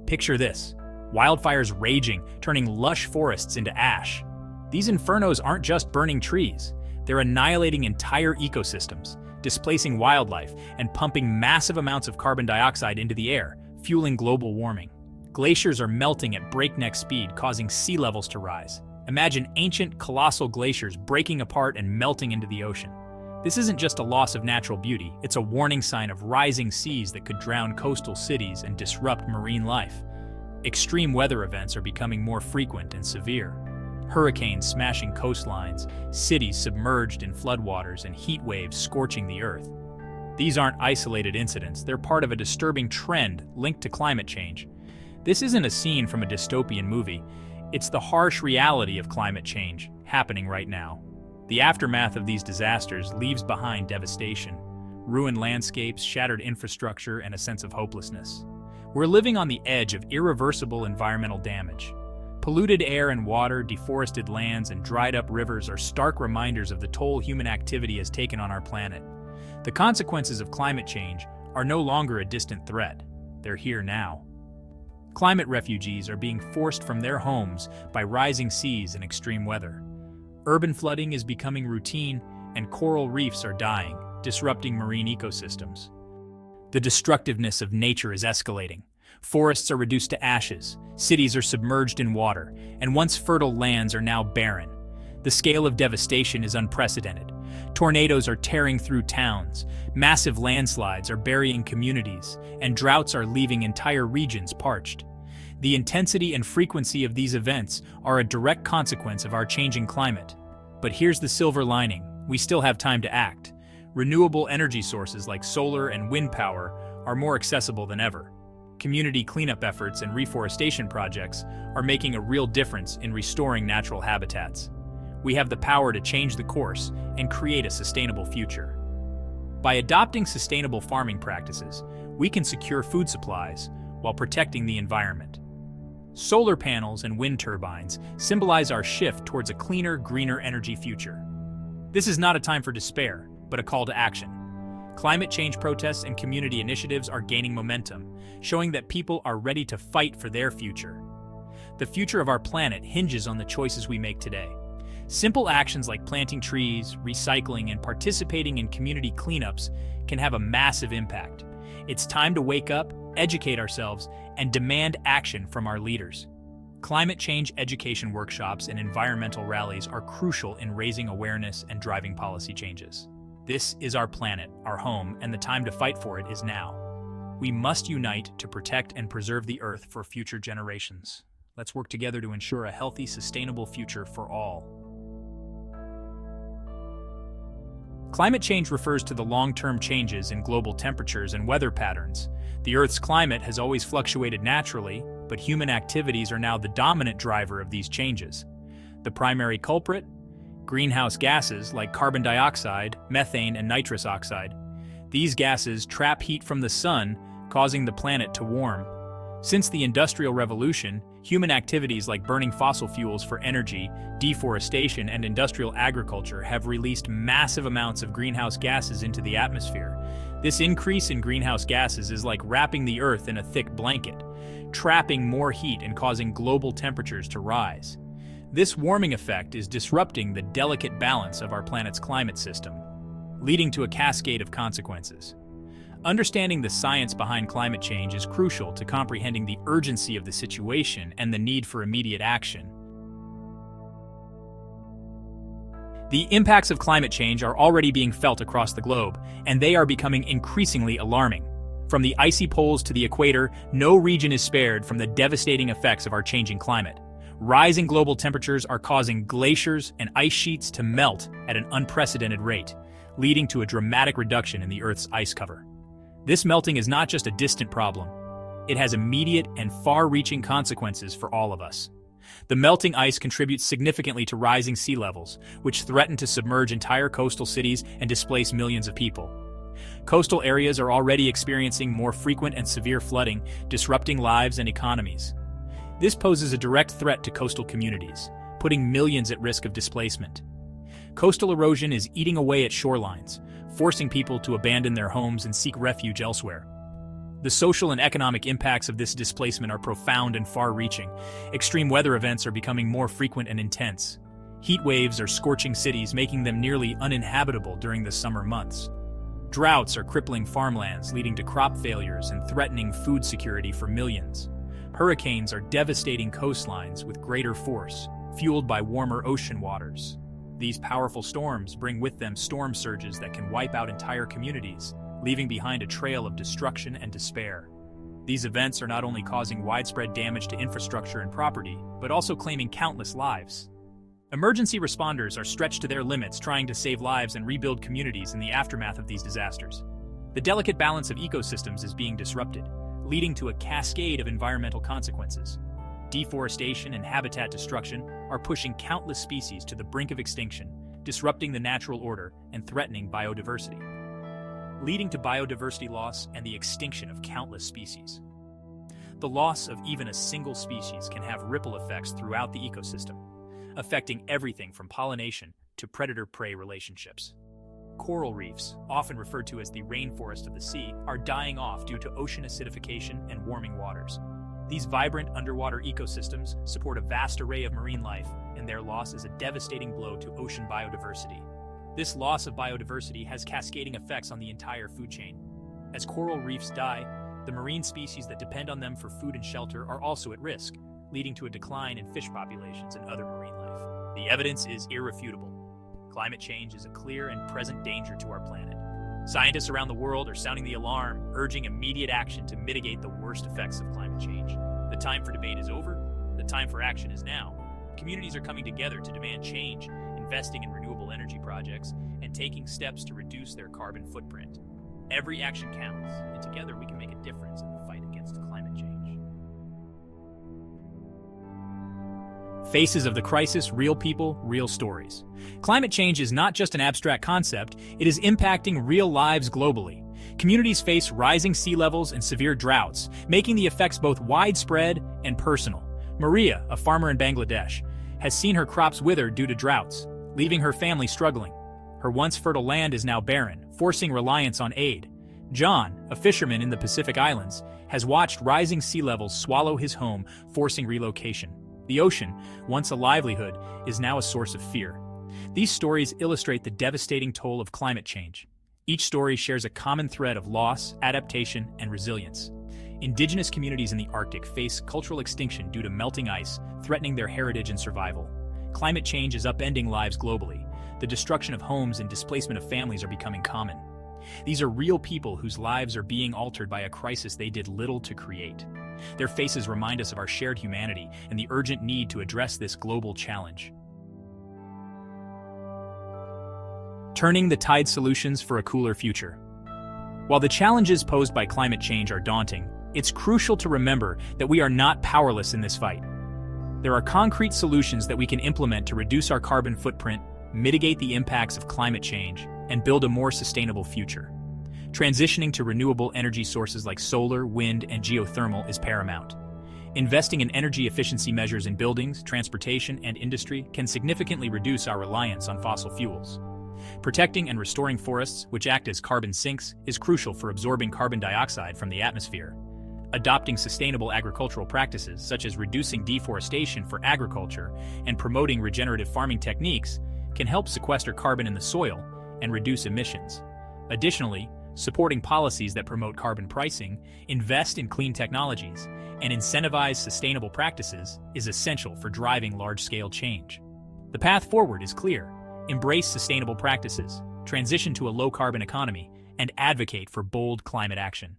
Picture this: wildfires raging, turning lush forests into ash. These infernos aren't just burning trees, they're annihilating entire ecosystems, displacing wildlife, and pumping massive amounts of carbon dioxide into the air, fueling global warming. Glaciers are melting at breakneck speed, causing sea levels to rise. Imagine ancient, colossal glaciers breaking apart and melting into the ocean. This isn't just a loss of natural beauty, it's a warning sign of rising seas that could drown coastal cities and disrupt marine life. Extreme weather events are becoming more frequent and severe. Hurricanes smashing coastlines, cities submerged in floodwaters, and heat waves scorching the earth. These aren't isolated incidents, they're part of a disturbing trend linked to climate change. This isn't a scene from a dystopian movie, it's the harsh reality of climate change happening right now. The aftermath of these disasters leaves behind devastation, ruined landscapes, shattered infrastructure, and a sense of hopelessness. We're living on the edge of irreversible environmental damage. Polluted air and water, deforested lands, and dried-up rivers are stark reminders of the toll human activity has taken on our planet. The consequences of climate change are no longer a distant threat. They're here now. Climate refugees are being forced from their homes by rising seas and extreme weather. Urban flooding is becoming routine, and coral reefs are dying, disrupting marine ecosystems. The destructiveness of nature is escalating. Forests are reduced to ashes, cities are submerged in water, and once fertile lands are now barren. The scale of devastation is unprecedented. Tornadoes are tearing through towns, massive landslides are burying communities, and droughts are leaving entire regions parched. The intensity and frequency of these events are a direct consequence of our changing climate. But here's the silver lining: we still have time to act. Renewable energy sources like solar and wind power are more accessible than ever. Community cleanup efforts and reforestation projects are making a real difference in restoring natural habitats. We have the power to change the course and create a sustainable future. By adopting sustainable farming practices, we can secure food supplies while protecting the environment. Solar panels and wind turbines symbolize our shift towards a cleaner, greener energy future. This is not a time for despair, but a call to action. Climate change protests and community initiatives are gaining momentum, showing that people are ready to fight for their future. The future of our planet hinges on the choices we make today. Simple actions like planting trees, recycling, and participating in community cleanups can have a massive impact. It's time to wake up, educate ourselves, and demand action from our leaders. Climate change education workshops and environmental rallies are crucial in raising awareness and driving policy changes. This is our planet, our home, and the time to fight for it is now. We must unite to protect and preserve the Earth for future generations. Let's work together to ensure a healthy, sustainable future for all. Climate change refers to the long-term changes in global temperatures and weather patterns. The Earth's climate has always fluctuated naturally, but human activities are now the dominant driver of these changes. The primary culprit? Greenhouse gases like carbon dioxide, methane, and nitrous oxide. These gases trap heat from the sun, causing the planet to warm. Since the Industrial Revolution, human activities like burning fossil fuels for energy, deforestation, and industrial agriculture have released massive amounts of greenhouse gases into the atmosphere. This increase in greenhouse gases is like wrapping the Earth in a thick blanket, trapping more heat and causing global temperatures to rise. This warming effect is disrupting the delicate balance of our planet's climate system, leading to a cascade of consequences. Understanding the science behind climate change is crucial to comprehending the urgency of the situation and the need for immediate action. The impacts of climate change are already being felt across the globe, and they are becoming increasingly alarming. From the icy poles to the equator, no region is spared from the devastating effects of our changing climate. Rising global temperatures are causing glaciers and ice sheets to melt at an unprecedented rate, leading to a dramatic reduction in the Earth's ice cover. This melting is not just a distant problem. It has immediate and far-reaching consequences for all of us. The melting ice contributes significantly to rising sea levels, which threaten to submerge entire coastal cities and displace millions of people. Coastal areas are already experiencing more frequent and severe flooding, disrupting lives and economies. This poses a direct threat to coastal communities, putting millions at risk of displacement. Coastal erosion is eating away at shorelines, forcing people to abandon their homes and seek refuge elsewhere. The social and economic impacts of this displacement are profound and far-reaching. Extreme weather events are becoming more frequent and intense. Heat waves are scorching cities, making them nearly uninhabitable during the summer months. Droughts are crippling farmlands, leading to crop failures and threatening food security for millions. Hurricanes are devastating coastlines with greater force, fueled by warmer ocean waters. These powerful storms bring with them storm surges that can wipe out entire communities, leaving behind a trail of destruction and despair. These events are not only causing widespread damage to infrastructure and property, but also claiming countless lives. Emergency responders are stretched to their limits, trying to save lives and rebuild communities in the aftermath of these disasters. The delicate balance of ecosystems is being disrupted, leading to a cascade of environmental consequences. Deforestation and habitat destruction are pushing countless species to the brink of extinction, disrupting the natural order and threatening biodiversity, leading to biodiversity loss and the extinction of countless species. The loss of even a single species can have ripple effects throughout the ecosystem, affecting everything from pollination to predator-prey relationships. Coral reefs, often referred to as the rainforest of the sea, are dying off due to ocean acidification and warming waters. These vibrant underwater ecosystems support a vast array of marine life, and their loss is a devastating blow to ocean biodiversity. This loss of biodiversity has cascading effects on the entire food chain. As coral reefs die, the marine species that depend on them for food and shelter are also at risk, leading to a decline in fish populations and other marine life. The evidence is irrefutable. Climate change is a clear and present danger to our planet. Scientists around the world are sounding the alarm, urging immediate action to mitigate the worst effects of climate change. The time for debate is over. The time for action is now. Communities are coming together to demand change, investing in renewable energy projects, and taking steps to reduce their carbon footprint. Every action counts, and together we can make a difference in the fight against climate change. Faces of the crisis, real people, real stories. Climate change is not just an abstract concept, it is impacting real lives globally. Communities face rising sea levels and severe droughts, making the effects both widespread and personal. Maria, a farmer in Bangladesh, has seen her crops wither due to droughts, leaving her family struggling. Her once fertile land is now barren, forcing reliance on aid. John, a fisherman in the Pacific Islands, has watched rising sea levels swallow his home, forcing relocation. The ocean, once a livelihood, is now a source of fear. These stories illustrate the devastating toll of climate change. Each story shares a common thread of loss, adaptation, and resilience. Indigenous communities in the Arctic face cultural extinction due to melting ice, threatening their heritage and survival. Climate change is upending lives globally. The destruction of homes and displacement of families are becoming common. These are real people whose lives are being altered by a crisis they did little to create. Their faces remind us of our shared humanity and the urgent need to address this global challenge. Turning the tide solutions for a cooler future. While the challenges posed by climate change are daunting, it's crucial to remember that we are not powerless in this fight. There are concrete solutions that we can implement to reduce our carbon footprint, mitigate the impacts of climate change, and build a more sustainable future. Transitioning to renewable energy sources like solar, wind, and geothermal is paramount. Investing in energy efficiency measures in buildings, transportation, and industry can significantly reduce our reliance on fossil fuels. Protecting and restoring forests, which act as carbon sinks, is crucial for absorbing carbon dioxide from the atmosphere. Adopting sustainable agricultural practices, such as reducing deforestation for agriculture and promoting regenerative farming techniques, can help sequester carbon in the soil and reduce emissions. Additionally, supporting policies that promote carbon pricing, invest in clean technologies, and incentivize sustainable practices is essential for driving large-scale change. The path forward is clear. Embrace sustainable practices, transition to a low-carbon economy, and advocate for bold climate action.